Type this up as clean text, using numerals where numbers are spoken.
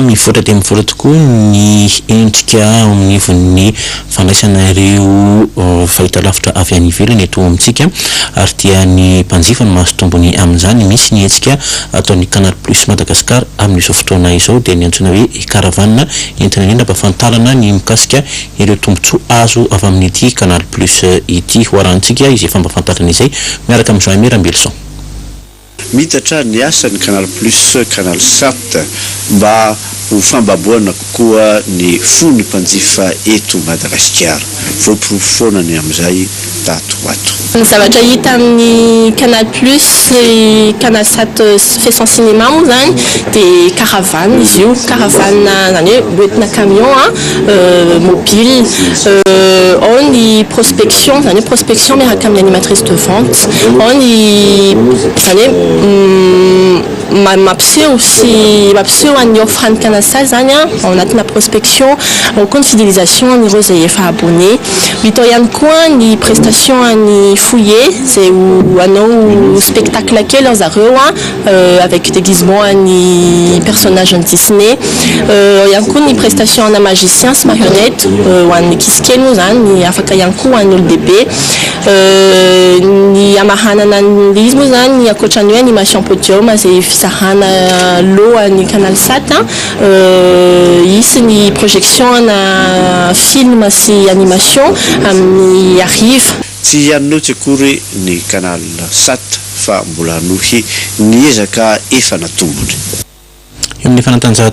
mivoatra dia mivoatra tokoa ny endrika amin'ny von'ny fandraisana ireo fahitalavitra avy any ivelany eto amintsika ary dia ny mpanjifa no mahasotombony amin'izany misy ny hetsika ataon'ny Canal Plus Madagascar amin'izao fotoana izao dia ny antsoina hoe caravane entina indrindra ampahafantarana ny mikasika ireo tombontsoa azo avy amin'ity Canal Plus ity hoarantsika izy efa ampahafantarana izay miaraka amin'ny Jean Mirambelson. Mitatra ny asan'ny Canal Plus Canal Sat mba ho fambaboana kokoa ny fony mpanjifa eto Madagasikara. Voaporofona ny amin'izay tato ato. Ny zavatra hita amin'ny Canal Plus Canal Sat fait son cinéma moa zany dia caravane izy io, caravane zany hoe entina camion mobile, ao ny prospection zany hoe prospection miaraka amin'ny animatrice de vente, ao ny zany hoe mampiseho an'ny offre ny Canal Sat zany ao anatina prospection, ao koa ny fidélisation an'ireo izay efa abonné. Mito ihany koa ny prestation an'ny foyer zay hanao spectacle kely ao zareo avec déguisement an'ny personnage ny Disney. Ihany koa ny prestation ana magicien sy marionnette ho an'ny ankizy kely moa zany afaka ihany koa ho an'ny olon-dehibe. Ny amahanana izy moa zany ny ankoatran'ny hoe animation podium zay fisarana lohan'ny Canal Sat isy ny projection ana film sy animation amin'ny ariva. Tsy ianonao tsy akory ny Canal Sat fa mbola anohy ny ezaka efa natombony. Eo amin'ny fanatanjahantena